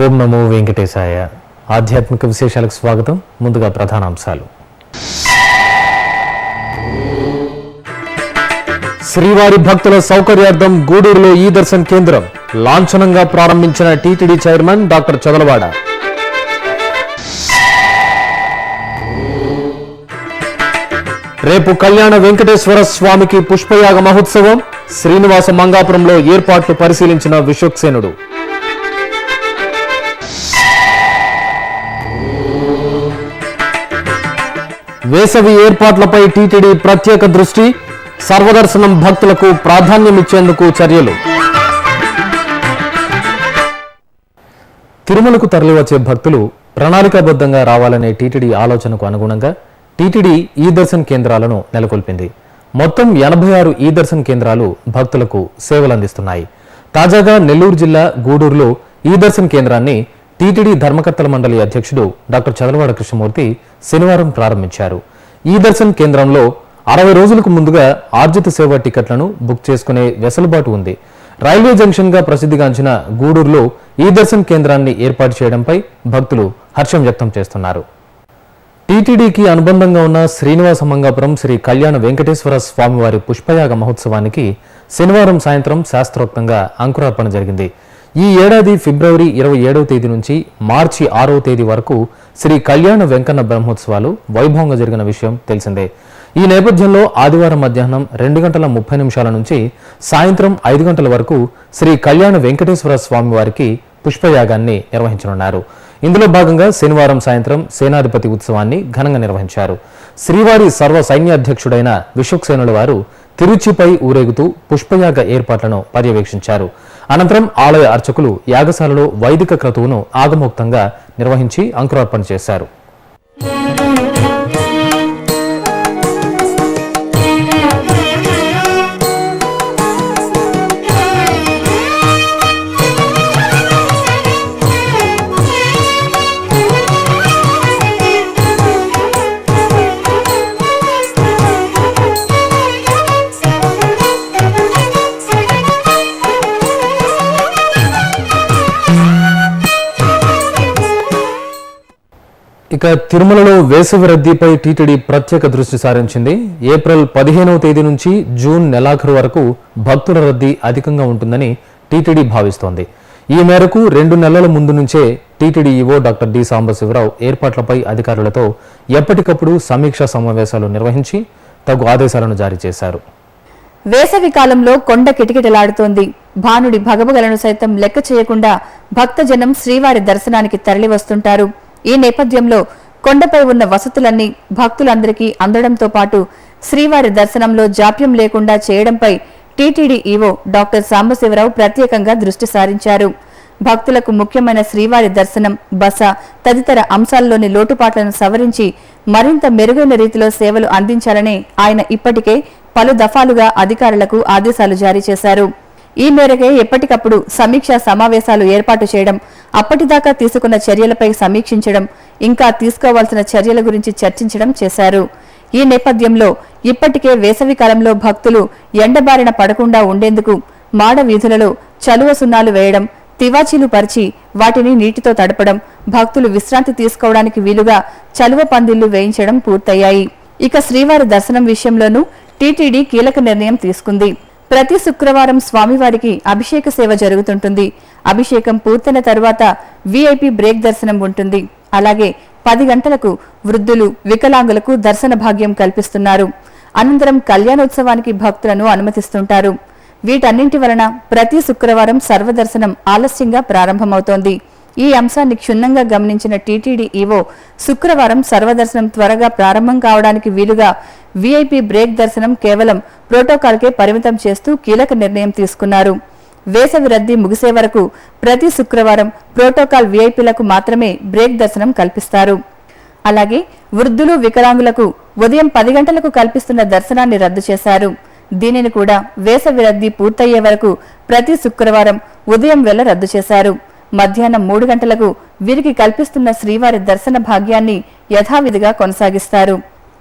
ఓం నమో వెంకటేశాయ. ఆధ్యాత్మిక విశేషాలకు స్వాగతం. ముందుగా ప్రధానాంశాలు. శ్రీవారి భక్తుల సౌకర్యార్థం గూడూరులో ఈ దర్శన్ కేంద్రం లాంఛనంగా ప్రారంభించిన టీటీడీ చైర్మన్ డాక్టర్ చదలవాడ. రేపు కళ్యాణ వెంకటేశ్వర స్వామికి పుష్పయాగ మహోత్సవం. శ్రీనివాస మంగాపురంలో ఏర్పాట్లు పరిశీలించిన విశ్వక్సేనుడు. వేసవి ఏర్పాట్లపై టీటీడీ ప్రత్యేక దృష్టి. సర్వదర్శనం భక్తులకు ప్రాధాన్యమిచ్చేందుకు చర్యలు. తిరుమలకు తరలివచ్చే భక్తులు ప్రణాళికాబద్ధంగా రావాలనే టీటీడీ ఆలోచనకు అనుగుణంగా టీటీడీ ఈ దర్శన్ కేంద్రాలను నెలకొల్పింది. మొత్తం 86 ఈ దర్శన్ కేంద్రాలు భక్తులకు సేవలందిస్తున్నాయి. తాజాగా నెల్లూరు జిల్లా గూడూరులో ఈ దర్శన్ కేంద్రాన్ని టీటీడీ ధర్మకర్తల మండలి అధ్యక్షుడు డాక్టర్ చదలవాడ కృష్ణమూర్తి శనివారం ప్రారంభించారు. ఈ దర్శన్ కేంద్రంలో 60 రోజులకు ముందుగా ఆర్జిత సేవ టికెట్లను బుక్ చేసుకునే వెసులుబాటు ఉంది. రైల్వే జంక్షన్ గా ప్రసిద్ధిగాంచిన గూడూరులో ఈ దర్శన్ కేంద్రాన్ని ఏర్పాటు చేయడంపై భక్తులు హర్షం వ్యక్తం చేస్తున్నారు. టీటీడీకి అనుబంధంగా ఉన్న శ్రీనివాస మంగాపురం శ్రీ కళ్యాణ వెంకటేశ్వర స్వామివారి పుష్పయాగ మహోత్సవానికి శనివారం సాయంత్రం శాస్త్రోక్తంగా అంకురార్పణ జరిగింది. ఈ ఏడాది ఫిబ్రవరి 27వ తేదీ నుంచి మార్చి 6వ తేదీ వరకు శ్రీ కళ్యాణ వెంకన్న బ్రహ్మోత్సవాలు వైభవంగా జరిగిన విషయం తెలిసిందే. ఈ నేపథ్యంలో ఆదివారం మధ్యాహ్నం 2:30 నుంచి సాయంత్రం 5 గంటల వరకు శ్రీ కళ్యాణ వెంకటేశ్వర స్వామి వారికి పుష్పయాగాన్ని నిర్వహించనున్నారు. ఇందులో భాగంగా శనివారం సాయంత్రం సేనాధిపతి ఉత్సవాన్ని ఘనంగా నిర్వహించారు. శ్రీవారి సర్వ సైన్యాధ్యక్షుడైన విశ్వక్సేనుల వారు తిరుచిపై ఊరేగుతూ పుష్పయాగ ఏర్పాట్లను పర్యవేక్షించారు. అనంతరం ఆలయ అర్చకులు యాగశాలలో వైదిక క్రతువును ఆగమోక్తంగా నిర్వహించి అంకురార్పణ చేశారు. ఇక తిరుమలలో వేసవి రద్దీపై టీటీడీ ప్రత్యేక దృష్టి సారించింది. ఏప్రిల్ 15వ తేదీ నుంచి జూన్ నెలాఖరు వరకు భక్తుల రద్దీ అధికంగా ఉంటుందని టీటీడీ భావిస్తోంది. ఈ మేరకు 2 నెలల ముందు నుంచే TTD EO doctor D Sambasivarao ఏర్పాట్లపై అధికారులతో ఎప్పటికప్పుడు సమీక్షా సమావేశాలు నిర్వహించి తగు ఆదేశాలను జారీ చేశారు. వేసవి కాలంలో కొండ కిటకిటలాడుతోంది. భానుడి భగభగలను సైతం లెక్క చేయకుండా భక్తజనం శ్రీవారి దర్శనానికి తరలి వస్తుంటారు. ఈ నేపథ్యంలో కొండపై ఉన్న వసతులన్నీ భక్తులందరికీ అందడంతో పాటు శ్రీవారి దర్శనంలో జాప్యం లేకుండా చేయడంపై టీటీడీ ఈవో డాక్టర్ సాంబశివరావు ప్రత్యేకంగా దృష్టి సారించారు. భక్తులకు ముఖ్యమైన శ్రీవారి దర్శనం, బస తదితర అంశాల్లోని లోటుపాట్లను సవరించి మరింత మెరుగైన రీతిలో సేవలు అందించాలని ఆయన ఇప్పటికే పలు దఫాలుగా అధికారులకు ఆదేశాలు జారీ చేశారు. ఈ మేరకే ఎప్పటికప్పుడు సమీక్షా సమావేశాలు ఏర్పాటు చేయడం, అప్పటిదాకా తీసుకున్న చర్యలపై సమీక్షించడం, ఇంకా తీసుకోవాల్సిన చర్యల గురించి చర్చించడం చేశారు. ఈ నేపథ్యంలో ఇప్పటికే వేసవి కాలంలో భక్తులు ఎండబారిన పడకుండా ఉండేందుకు మాడ వీధులలో చలువ సున్నాలు వేయడం, తివాచీలు పరిచి వాటిని నీటితో తడపడం, భక్తులు విశ్రాంతి తీసుకోవడానికి వీలుగా చలువ పందిళ్లు వేయించడం పూర్తయ్యాయి. ఇక శ్రీవారి దర్శనం విషయంలోనూ టీటీడీ కీలక నిర్ణయం తీసుకుంది. ప్రతి శుక్రవారం స్వామివారికి అభిషేక సేవ జరుగుతుంటుంది. అభిషేకం పూర్తయిన తరువాత వీఐపీ బ్రేక్ దర్శనం ఉంటుంది. అలాగే 10 గంటలకు వృద్ధులు, వికలాంగులకు దర్శన భాగ్యం కల్పిస్తున్నారు. అనంతరం కళ్యాణోత్సవానికి భక్తులను అనుమతిస్తుంటారు. వీటన్నింటి వలన ప్రతి శుక్రవారం సర్వదర్శనం ఆలస్యంగా ప్రారంభమవుతోంది. ఈ అంశాన్ని క్షుణ్ణంగా గమనించిన టీటీడీ ఈవో శుక్రవారం సర్వదర్శనం త్వరగా ప్రారంభం కావడానికి వీలుగా వీఐపీ బ్రేక్ దర్శనం కేవలం ప్రోటోకాల్కే పరిమితం చేస్తూ కీలక నిర్ణయం తీసుకున్నారు. వేసవి రద్దీ ముగిసే వరకు ప్రతి శుక్రవారం ప్రోటోకాల్ వీఐపీలకు మాత్రమే బ్రేక్ దర్శనం కల్పిస్తారు. అలాగే వృద్ధులు, వికలాంగులకు ఉదయం 10 గంటలకు కల్పిస్తున్న దర్శనాన్ని రద్దు చేశారు. దీనిని కూడా వేసవి రద్దీ పూర్తయ్యే వరకు ప్రతి శుక్రవారం ఉదయం వేళ రద్దు చేశారు. మధ్యాహ్నం 3 గంటలకు వీరికి కల్పిస్తున్న శ్రీవారి దర్శన భాగ్యాన్ని యథావిధిగా కొనసాగిస్తారు.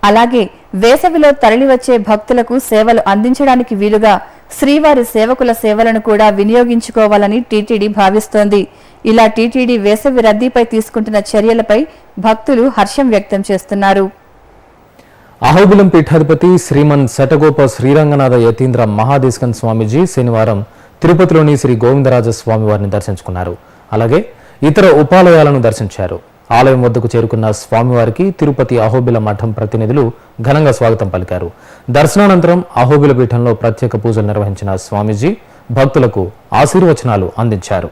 అలాగే వేసవిలో తరలివచ్చే భక్తులకు సేవలు అందించడానికి వీలుగా శ్రీవారి సేవకుల సేవలను కూడా వినియోగించుకోవాలని టీటీడీ భావిస్తోంది. ఇలా టీటీడీ వేసవి రద్దీపై తీసుకుంటున్న చర్యలపై భక్తులు హర్షం వ్యక్తం చేస్తున్నారు. అహోబిలం పీఠాధిపతి శ్రీమన్ శటగోప శ్రీరంగనాథ యతీంద్ర మహాదేశకన్ స్వామీజీ శనివారం తిరుపతిలోని శ్రీ గోవిందరాజ స్వామి వారిని దర్శించుకున్నారు. అలాగే ఇతర ఉపాలయాలను దర్శించారు. ఆలయం వద్దకు చేరుకున్న స్వామివారికి తిరుపతి అహోబిల మఠం ప్రతినిధులు ఘనంగా స్వాగతం పలికారు. దర్శనానంతరం అహోబిల పీఠంలో ప్రత్యేక పూజలు నిర్వహించిన స్వామీజీ భక్తులకు ఆశీర్వచనాలు అందించారు.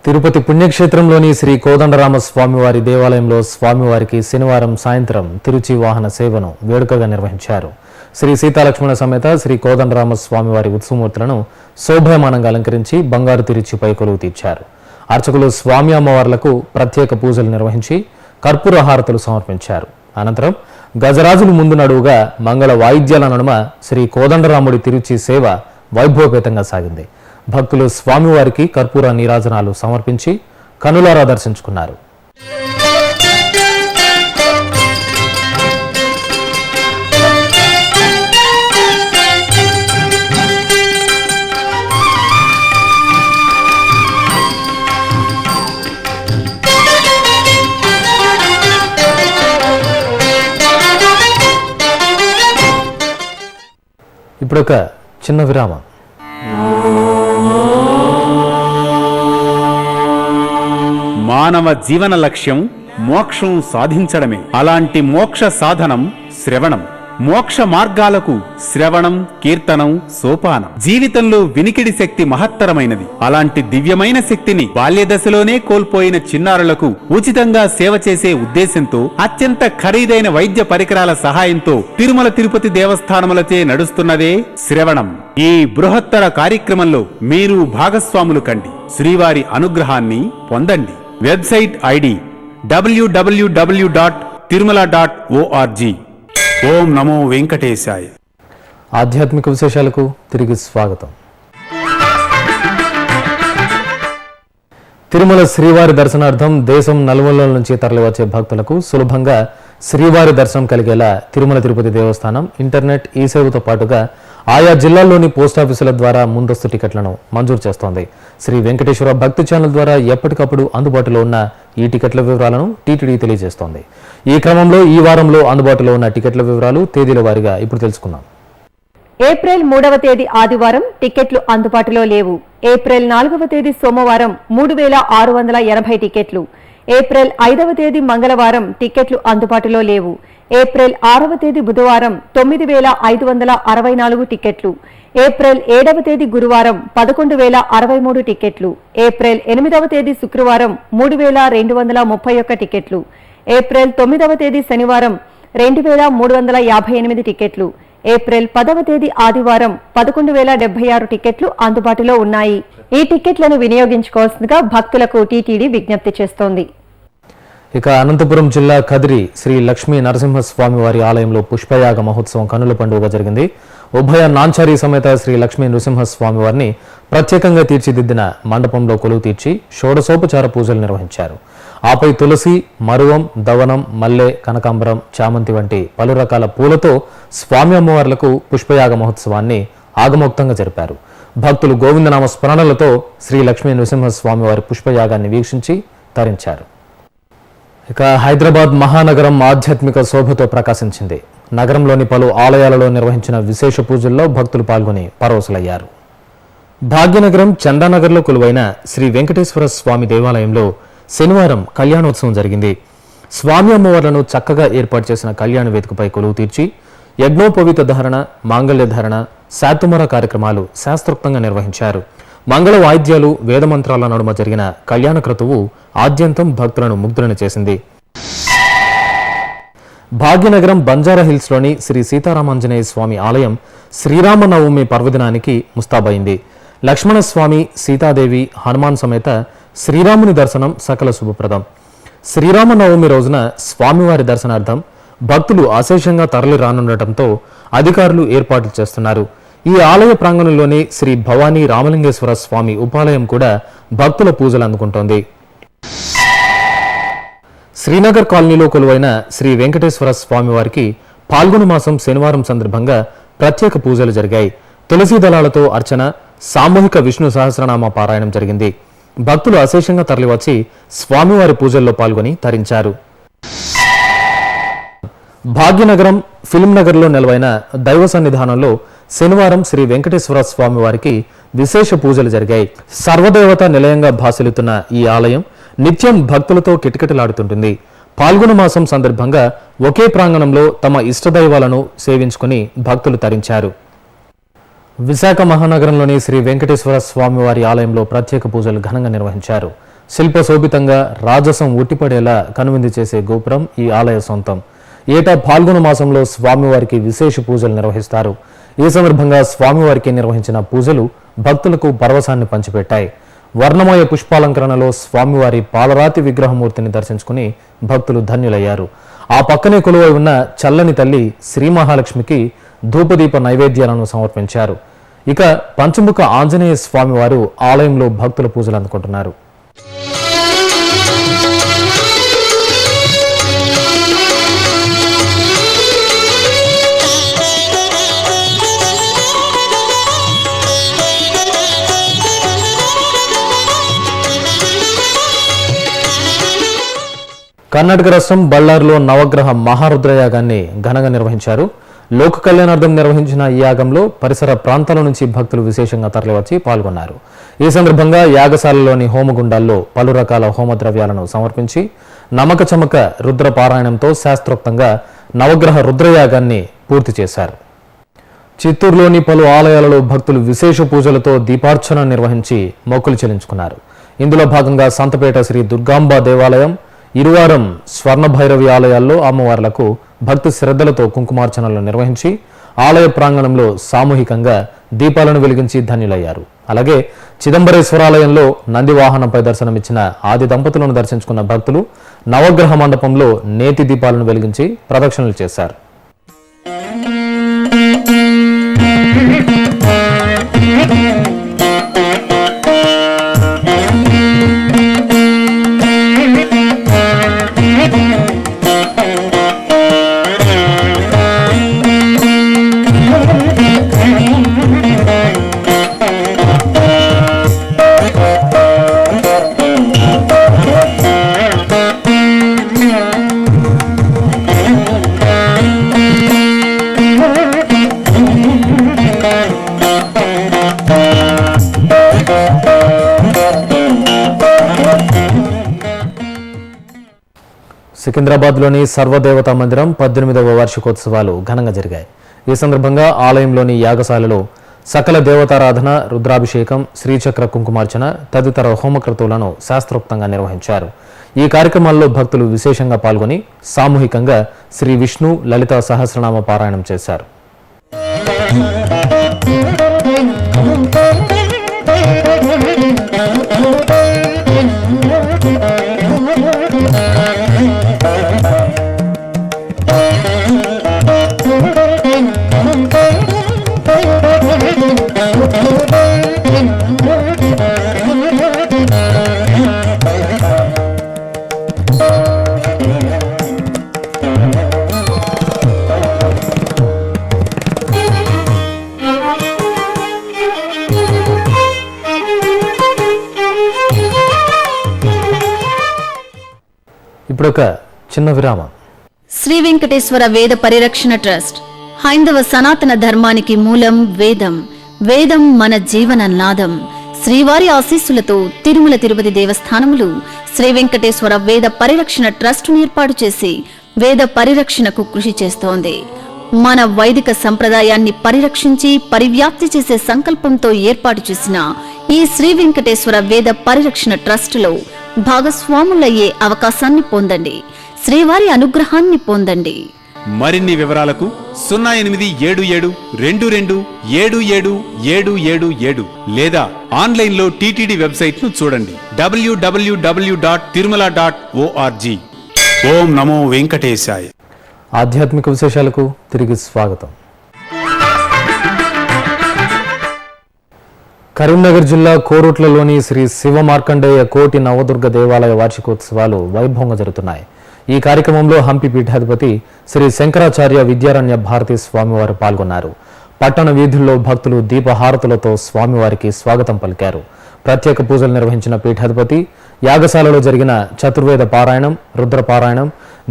తిరుపతి పుణ్యక్షేత్రంలోని శ్రీ కోదండరామ స్వామివారి దేవాలయంలో స్వామివారికి శనివారం సాయంత్రం తిరుచి వాహన సేవను వేడుకగా నిర్వహించారు. శ్రీ సీతాలక్ష్మణ సమేత శ్రీ కోదండరామ స్వామివారి ఉత్సవమూర్తులను శోభాయమానంగా అలంకరించి బంగారు తిరుచిపై కొలువు తీర్చారు. అర్చకులు స్వామి అమ్మవార్లకు ప్రత్యేక పూజలు నిర్వహించి కర్పూర హారతులు సమర్పించారు. అనంతరం గజరాజులు ముందు నడువుగా మంగళ వాయిద్యాల నడుమ శ్రీ కోదండరాముడి తిరుచి సేవ వైభవపేతంగా సాగింది. భక్తులు స్వామివారికి కర్పూర నీరాజనాలు సమర్పించి కనులారా దర్శించుకున్నారు. ఇప్పుడొక చిన్న విరామం. మానవ జీవన లక్ష్యం మోక్షం సాధించడమే. అలాంటి మోక్ష సాధనం శ్రవణం. మోక్ష మార్గాలకు శ్రవణం, కీర్తనం సోపానం. జీవితంలో వినికిడి శక్తి మహత్తరమైనది. అలాంటి దివ్యమైన శక్తిని బాల్యదశలోనే కోల్పోయిన చిన్నారులకు ఉచితంగా సేవ చేసే ఉద్దేశంతో అత్యంత ఖరీదైన వైద్య పరికరాల సహాయంతో తిరుమల తిరుపతి దేవస్థానములచే నడుస్తున్నదే శ్రవణం. ఈ బృహత్తర కార్యక్రమంలో మీరు భాగస్వాములు కండి. శ్రీవారి అనుగ్రహాన్ని పొందండి. Website ID www.tirumala.org. ఓం నమో వెంకటేశాయ. ఆధ్యాత్మిక విశేషాలకు తిరిగి స్వాగతం. తిరుమల శ్రీవారి దర్శనార్థం దేశం నలుమూలల నుంచి తరలివచ్చే భక్తులకు సులభంగా శ్రీవారి దర్శనం కలిగేలా తిరుమల తిరుపతి దేవస్థానం ఇంటర్నెట్ ఈ సేవతో పాటుగా ఆయా జిల్లాల్లోని పోస్టాఫీసుల ద్వారా ముందస్తు టికెట్లను మంజూరు చేస్తోంది. శ్రీ వెంకటేశ్వర భక్తి ఛానల్ ద్వారా ఎప్పటికప్పుడు అందుబాటులో ఉన్న ఈ టికెట్ల వివరాలను టీటీడీ తెలియజేస్తోంది. ఈ క్రమంలో ఈ వారంలో అందుబాటులో ఉన్న టికెట్ల వివరాలు తేదీల వారీగా ఇప్పుడు తెలుసుకుందాం. ఏప్రిల్ 3వ తేదీ ఆదివారం టికెట్లు అందుబాటులో లేవు. ఏప్రిల్ 4వ తేదీ సోమవారం 3680 టికెట్లు. ఏప్రిల్ 5వ తేదీ మంగళవారం టికెట్లు అందుబాటులో లేవు. ఏప్రిల్ 6వ తేదీ బుధవారం 9564 టికెట్లు. ఏప్రిల్ 7వ తేదీ గురువారం 11063 టికెట్లు. ఏప్రిల్ 8వ తేదీ శుక్రవారం 3231 టికెట్లు. ఏప్రిల్ 9వ తేదీ శనివారం 2358 టికెట్లు. ఏప్రిల్ 10వ తేదీ ఆదివారం 11076 టికెట్లు అందుబాటులో ఉన్నాయి. ఈ టికెట్లను వినియోగించుకోవాల్సిందిగా భక్తులకు టీటీడీ విజ్ఞప్తి చేస్తోంది. ఇక అనంతపురం జిల్లా కదిరి శ్రీ లక్ష్మీ నరసింహస్వామి వారి ఆలయంలో పుష్పయాగ మహోత్సవం కన్నుల పండుగ జరిగింది. ఉభయ నాంచారి సమేత శ్రీ లక్ష్మీ నృసింహస్వామి వారిని ప్రత్యేకంగా తీర్చిదిద్దిన మండపంలో కొలువు తీర్చి షోడశోపచార పూజలు నిర్వహించారు. ఆపై తులసి, మరువం, దవనం, మల్లె, కనకాంబరం, చామంతి వంటి పలు రకాల పూలతో స్వామి అమ్మవార్లకు పుష్పయాగ మహోత్సవాన్ని ఆగమోక్తంగా జరిపారు. భక్తులు గోవిందనామ స్మరణలతో శ్రీ లక్ష్మీ నృసింహస్వామి వారి పుష్పయాగాన్ని వీక్షించి తరించారు. ఇక హైదరాబాద్ మహానగరం ఆధ్యాత్మిక శోభతో ప్రకాశించింది. నగరంలోని పలు ఆలయాలలో నిర్వహించిన విశేష పూజల్లో భక్తులు పాల్గొని పరవశులయ్యారు. భాగ్యనగరం చందానగర్లో కొలువైన శ్రీ వెంకటేశ్వర స్వామి దేవాలయంలో శనివారం కళ్యాణోత్సవం జరిగింది. స్వామి అమ్మవార్లను చక్కగా ఏర్పాటు చేసిన కళ్యాణ వేదికపై కొలువు తీర్చి యజ్ఞోపవీత ధారణ, మాంగళ్య ధారణ, శాతుమర కార్యక్రమాలు శాస్త్రోక్తంగా నిర్వహించారు. మంగళ వాయిద్యాలు, వేదమంత్రాల నడుమ జరిగిన కళ్యాణ క్రతువు ఆద్యంతం భక్తులను ముగ్ధులను చేసింది. భాగ్యనగరం బంజారా హిల్స్లోని శ్రీ సీతారామాంజనేయ స్వామి ఆలయం శ్రీరామనవమి పర్వదినానికి ముస్తాబైంది. లక్ష్మణస్వామి, సీతాదేవి, హనుమాన్ సమేత శ్రీరాముని దర్శనం సకల శుభప్రదం. శ్రీరామనవమి రోజున స్వామివారి దర్శనార్థం భక్తులు అశేషంగా తరలి రానుండటంతో అధికారులు ఏర్పాట్లు చేస్తున్నారు. ఈ ఆలయ ప్రాంగణంలోనే శ్రీ భవానీ రామలింగేశ్వర స్వామి ఉపాలయం కూడా భక్తుల పూజలు అందుకుంటోంది. శ్రీనగర్ కాలనీలో కొలువైన శ్రీ వెంకటేశ్వర స్వామి వారికి పాల్గొన మాసం శనివారం సందర్భంగా ప్రత్యేక పూజలు జరిగాయి. తులసి దళాలతో అర్చన, సామూహిక విష్ణు సహస్రనామ పారాయణం జరిగింది. భక్తులు అశేషంగా తరలివచ్చి స్వామివారి పూజల్లో పాల్గొని తరించారు. భాగ్యనగరం ఫిల్మ్ నగర్లో నెలవైన దైవ సన్నిధానంలో శనివారం శ్రీ వెంకటేశ్వర స్వామి వారికి విశేష పూజలు జరిగాయి. సర్వదేవత నిలయంగా భాసిల్లుతున్న ఈ ఆలయం నిత్యం భక్తులతో కిటకిటలాడుతుంటుంది. పాల్గొన మాసం సందర్భంగా ఒకే ప్రాంగణంలో తమ ఇష్టదైవాలను సేవించుకుని భక్తులు తరించారు. విశాఖ మహానగరంలోని శ్రీ వెంకటేశ్వర స్వామి వారి ఆలయంలో ప్రత్యేక పూజలు ఘనంగా నిర్వహించారు. శిల్పశోభితంగా రాజసం ఉట్టిపడేలా కనువిందు చేసే గోపురం ఈ ఆలయ సొంతం. ఏటా పాల్గొన మాసంలో స్వామివారికి విశేష పూజలు నిర్వహిస్తారు. ఈ సందర్భంగా స్వామివారికి నిర్వహించిన పూజలు భక్తులకు పరవశాన్ని పంచిపెట్టాయి. వర్ణమయ పుష్పాలంకరణలో స్వామివారి పాలరాతి విగ్రహమూర్తిని దర్శించుకుని భక్తులు ధన్యులయ్యారు. ఆ పక్కనే కొలువై ఉన్న చల్లని తల్లి శ్రీ మహాలక్ష్మికి ధూపదీప నైవేద్యాలను సమర్పించారు. ఇక పంచముఖ ఆంజనేయ స్వామివారు ఆలయంలో భక్తుల పూజలు అందుకుంటున్నారు. కర్ణాటక రాష్ట్రం బళ్ళారిలో నవగ్రహ మహారుద్రయాగాన్ని ఘనంగా నిర్వహించారు. లోక కళ్యాణార్థం నిర్వహించిన ఈ యాగంలో పరిసర ప్రాంతాల నుంచి భక్తులు విశేషంగా తరలివచ్చి పాల్గొన్నారు. ఈ సందర్భంగా యాగశాలలోని హోమగుండాల్లో పలు రకాల హోమ ద్రవ్యాలను సమర్పించి నమక చమక రుద్ర పారాయణంతో శాస్త్రోక్తంగా నవగ్రహ రుద్రయాగాన్ని పూర్తి చేశారు. చిత్తూరులోని పలు ఆలయాలలో భక్తులు విశేష పూజలతో దీపార్చన నిర్వహించి మొక్కులు చెల్లించుకున్నారు. ఇందులో భాగంగా సంతపేట శ్రీ దుర్గాంబ దేవాలయం, ఇరువారం స్వర్ణ భైరవి ఆలయాల్లో అమ్మవార్లకు భక్తి శ్రద్ధలతో కుంకుమార్చనలు నిర్వహించి ఆలయ ప్రాంగణంలో సామూహికంగా దీపాలను వెలిగించి ధన్యులయ్యారు. అలాగే చిదంబరేశ్వరాలయంలో నంది వాహనంపై దర్శనమిచ్చిన ఆది దంపతులను దర్శించుకున్న భక్తులు నవగ్రహ మండపంలో నేతి దీపాలను వెలిగించి ప్రదక్షిణలు చేశారు. సికింద్రాబాద్లోని సర్వదేవతా మందిరం 18వ వార్షికోత్సవాలు ఘనంగా జరిగాయి. ఈ సందర్భంగా ఆలయంలోని యాగశాలలో సకల దేవతారాధన, రుద్రాభిషేకం, శ్రీచక్ర కుంకుమార్చన తదితర హోమక్రతువులను శాస్త్రోక్తంగా నిర్వహించారు. ఈ కార్యక్రమాల్లో భక్తులు విశేషంగా పాల్గొని సామూహికంగా శ్రీ విష్ణు, లలిత సహస్రనామ పారాయణం చేశారు. ఇప్పుడొక చిన్న విరామం. శ్రీ వెంకటేశ్వర వేద పరిరక్షణ ట్రస్ట్ హైందవ సనాతన ధర్మానికి మూలం వేదం. వేదం మన జీవన నాదం. శ్రీవారి ఆశీస్సులతో తిరుమల తిరుపతి దేవస్థానములు శ్రీ వెంకటేశ్వర వేద పరిరక్షణ ట్రస్టును ఏర్పాటు చేసి వేద పరిరక్షణకు కృషి చేస్తోంది. మన వైదిక సంప్రదాయాన్ని పరిరక్షించి పరివ్యాప్తి చేసే సంకల్పంతో ఏర్పాటు చేసిన ఈ శ్రీ వెంకటేశ్వర వేద పరిరక్షణ ట్రస్టులో భాగస్వాములయ్యే అవకాశాన్ని పొందండి. శ్రీవారి అనుగ్రహాన్ని పొందండి. మరిన్ని వివరాలకు 0877227777 లేదా ఆన్లైన్లో టీటీడీ వెబ్సైట్ ను చూడండి www.tirumala.org. ఓం నమో వెంకటేశాయ. ఆధ్యాత్మిక విశేషాలకు తిరిగి స్వాగతం. కరీంనగర్ జిల్లా కోరుట్లలోని శ్రీ శివ మార్కండేయ కోటి నవదుర్గ దేవాలయ వార్షికోత్సవాలు వైభవంగా జరుగుతున్నాయి. ఈ కార్యక్రమంలో హంపి పీఠాధిపతి శ్రీ శంకరాచార్య విద్యారణ్య భారతీ స్వామివారు పాల్గొన్నారు. పట్టణ వీధుల్లో భక్తులు దీపహారతులతో స్వామివారికి స్వాగతం పలికారు. ప్రత్యేక పూజలు నిర్వహించిన పీఠాధిపతి యాగశాలలో జరిగిన చతుర్వేద పారాయణం, రుద్రపారాయణం,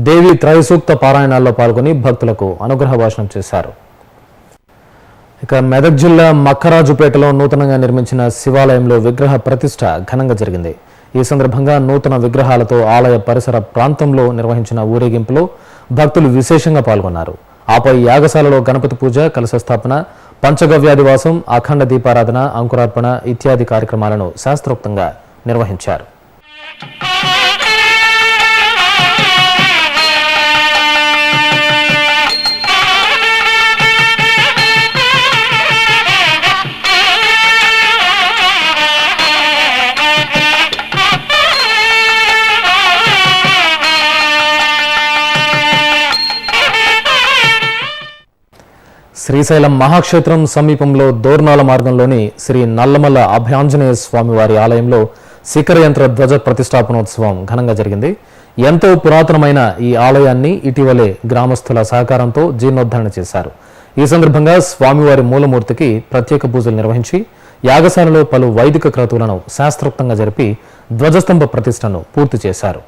దేవి త్రైసూక్త పారాయణాల్లో పాల్గొని భక్తులకు అనుగ్రహ భాషణం చేశారు. ఇక మెదక్ జిల్లా మక్కరాజుపేటలో నూతనంగా నిర్మించిన శివాలయంలో విగ్రహ ప్రతిష్ఠ ఘనంగా జరిగింది. ఈ సందర్భంగా నూతన విగ్రహాలతో ఆలయ పరిసర ప్రాంతంలో నిర్వహించిన ఊరేగింపులో భక్తులు విశేషంగా పాల్గొన్నారు. ఆపై యాగశాలలో గణపతి పూజ, కలశ స్థాపన, పంచగవ్యాదివాసం, అఖండ దీపారాధన, అంకురార్పణ ఇత్యాది కార్యక్రమాలను శాస్త్రోక్తంగా నిర్వహించారు. శ్రీశైలం మహాక్షేత్రం సమీపంలో దోర్నాల మార్గంలోని శ్రీ నల్లమల్ల అభయాంజనేయ స్వామివారి ఆలయంలో శిఖర యంత్ర ధ్వజ ప్రతిష్టాపనోత్సవం ఘనంగా జరిగింది. ఎంతో పురాతనమైన ఈ ఆలయాన్ని ఇటీవలే గ్రామస్తుల సహకారంతో జీర్ణోద్ధరణ చేశారు. ఈ సందర్భంగా స్వామివారి మూలమూర్తికి ప్రత్యేక పూజలు నిర్వహించి యాగశాలలో పలు వైదిక క్రతువులను శాస్త్రోక్తంగా జరిపి ధ్వజస్తంభ ప్రతిష్టను పూర్తి చేశారు.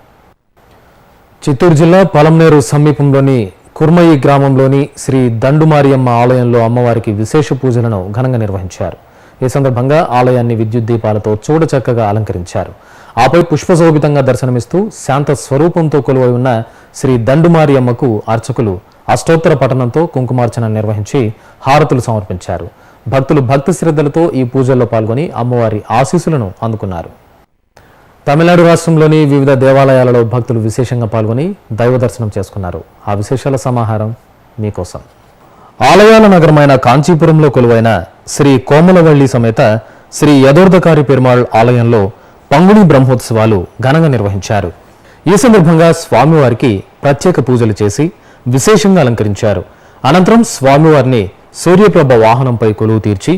చిత్తూరు జిల్లా పలంనేరు సమీపంలోని కుర్మయి గ్రామంలోని శ్రీ దండుమారియమ్మ ఆలయంలో అమ్మవారికి విశేష పూజలను ఘనంగా నిర్వహించారు. ఈ సందర్భంగా ఆలయాన్ని విద్యుత్ దీపాలతో చూడచక్కగా అలంకరించారు. ఆపై పుష్పశోభితంగా దర్శనమిస్తూ శాంత స్వరూపంతో కొలువై ఉన్న శ్రీ దండుమారియమ్మకు అర్చకులు అష్టోత్తర పఠనంతో కుంకుమార్చన నిర్వహించి హారతులు సమర్పించారు. భక్తులు భక్తి శ్రద్ధలతో ఈ పూజల్లో పాల్గొని అమ్మవారి ఆశీస్సులను అందుకున్నారు. తమిళనాడు రాష్ట్రంలోని వివిధ దేవాలయాలలో భక్తులు విశేషంగా పాల్గొని దైవ దర్శనం చేసుకున్నారు. ఆ విశేషాల సమాహారం మీకోసం. ఆలయాల నగరమైన కాంచీపురంలో కొలువైన శ్రీ కోమలవల్లి సమేత శ్రీ యదోర్ధకారి పెరుమాళ్ ఆలయంలో పంగుని బ్రహ్మోత్సవాలు ఘనంగా నిర్వహించారు. ఈ సందర్భంగా స్వామివారికి ప్రత్యేక పూజలు చేసి విశేషంగా అలంకరించారు. అనంతరం స్వామివారిని సూర్యప్రభ వాహనంపై కొలువు తీర్చి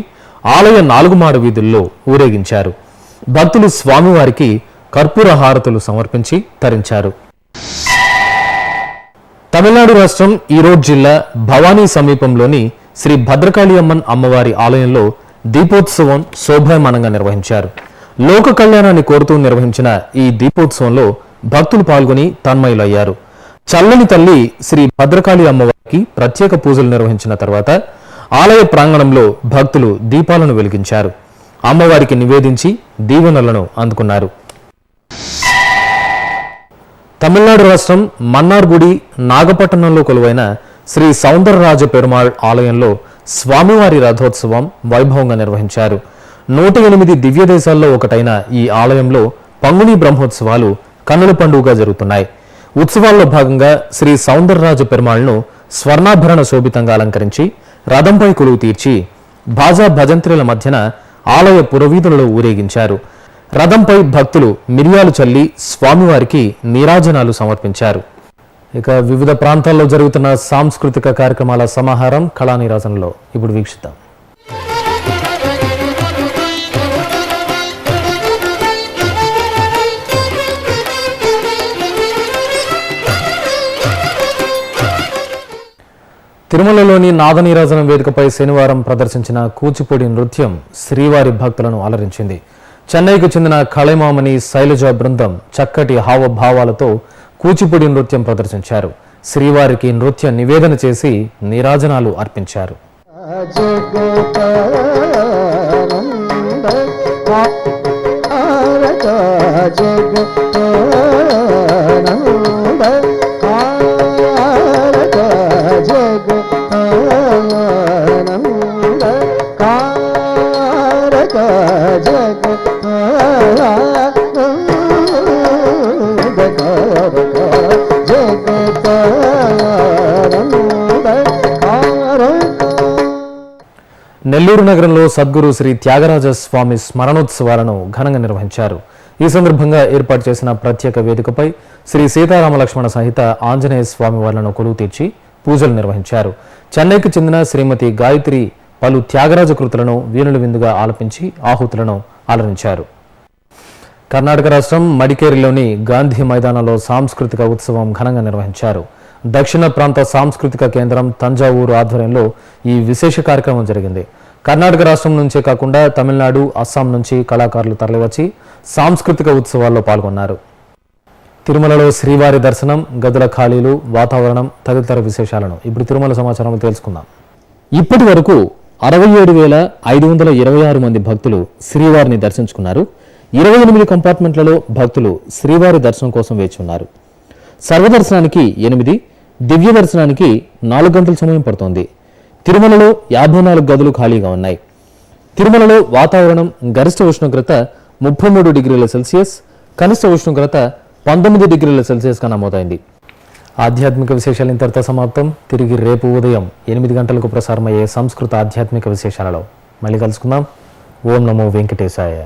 ఆలయ 4 మాడ వీధుల్లో ఊరేగించారు. భక్తులు స్వామివారికి కర్పూర హారతులు సమర్పించి తరించారు. తమిళనాడు రాష్ట్రం ఈరోడ్ జిల్లా భవానీ సమీపంలోని శ్రీ భద్రకాళి అమ్మన్ అమ్మవారి ఆలయంలో దీపోత్సవం శోభాయమానంగా నిర్వహించారు. లోక కళ్యాణాన్ని కోరుతూ నిర్వహించిన ఈ దీపోత్సవంలో భక్తులు పాల్గొని తన్మయులయ్యారు. చల్లని తల్లి శ్రీ భద్రకాళి అమ్మవారికి ప్రత్యేక పూజలు నిర్వహించిన తర్వాత ఆలయ ప్రాంగణంలో భక్తులు దీపాలను వెలిగించారు. అమ్మవారికి నివేదించి దీవెనలను అందుకున్నారు. తమిళనాడు రాష్ట్రం మన్నార్గుడి నాగపట్టణంలో కొలువైన శ్రీ సౌందరరాజ పెరుమాళ్ ఆలయంలో స్వామివారి రథోత్సవం వైభవంగా నిర్వహించారు. 108 దివ్య దేశాల్లో ఒకటైన ఈ ఆలయంలో పంగుని బ్రహ్మోత్సవాలు కన్నుల పండుగగా జరుగుతున్నాయి. ఉత్సవాల్లో భాగంగా శ్రీ సౌందరరాజ పెరుమాళ్ను స్వర్ణాభరణ శోభితంగా అలంకరించి రథంపై కొలువు తీర్చి బాజా భజంత్రుల మధ్యన ఆలయ పురవీధులలో ఊరేగించారు. రథంపై భక్తులు మిరియాలు చల్లి స్వామివారికి నీరాజనాలు సమర్పించారు. ఇక వివిధ ప్రాంతాల్లో జరుగుతున్న సాంస్కృతిక కార్యక్రమాల సమాహారం కళా నీరాజనంలో ఇప్పుడు వీక్షిద్దాం. తిరుమలలోని నాదనీరాజనం వేదికపై శనివారం ప్రదర్శించిన కూచిపూడి నృత్యం శ్రీవారి భక్తులను అలరించింది. చెన్నైకు చెందిన కళైమామణి శైలజ బృందం చక్కటి హావభావాలతో కూచిపూడి నృత్యం ప్రదర్శించారు. శ్రీవారికి నృత్య నివేదన చేసి నీరాజనాలు అర్పించారు. నెల్లూరు నగరంలో సద్గురు శ్రీ త్యాగరాజ స్వామి స్మరణోత్సవాలను ఘనంగా నిర్వహించారు. ఈ సందర్భంగా ఏర్పాటు చేసిన ప్రత్యేక వేదికపై శ్రీ సీతారామ లక్ష్మణ సహిత ఆంజనేయ స్వామి వార్లను కొలువు తీర్చి పూజలు నిర్వహించారు. చెన్నైకి చెందిన శ్రీమతి గాయత్రి పలు త్యాగరాజ కృతులను వీణుల విందుగా ఆలపించి ఆహుతులను ఆలరించారు. కర్ణాటక రాష్ట్రం మడికేరిలోని గాంధీ మైదానంలో సాంస్కృతిక ఉత్సవం ఘనంగా నిర్వహించారు. దక్షిణ ప్రాంత సాంస్కృతిక కేంద్రం తంజావూరు ఆధ్వర్యంలో ఈ విశేష కార్యక్రమం జరిగింది. కర్ణాటక రాష్ట్రం నుంచే కాకుండా తమిళనాడు, అస్సాం నుంచి కళాకారులు తరలివచ్చి సాంస్కృతిక ఉత్సవాల్లో పాల్గొన్నారు. తిరుమలలో శ్రీవారి దర్శనం, గదుల ఖాళీలు, వాతావరణం తదితర విశేషాలను ఇప్పుడు తిరుమల సమాచారంలో తెలుసుకుందాం. ఇప్పటి వరకు 67,526 మంది భక్తులు శ్రీవారిని దర్శించుకున్నారు. 28 కంపార్ట్మెంట్లలో భక్తులు శ్రీవారి దర్శనం కోసం వేచి ఉన్నారు. సర్వదర్శనానికి 8, దివ్య దర్శనానికి 4 గంటల సమయం పడుతోంది. తిరుమలలో 54 గదులు ఖాళీగా ఉన్నాయి. తిరుమలలో వాతావరణం గరిష్ట ఉష్ణోగ్రత 33 డిగ్రీల సెల్సియస్, కనిష్ట ఉష్ణోగ్రత 19 డిగ్రీల సెల్సియస్గా నమోదైంది. ఆధ్యాత్మిక విశేషాలు ఇంతటితో సమాప్తం. తిరిగి రేపు ఉదయం 8 గంటలకు ప్రసారమయ్యే సంస్కృత ఆధ్యాత్మిక విశేషాలలో మళ్ళీ కలుసుకుందాం. ఓం నమో వెంకటేశాయ.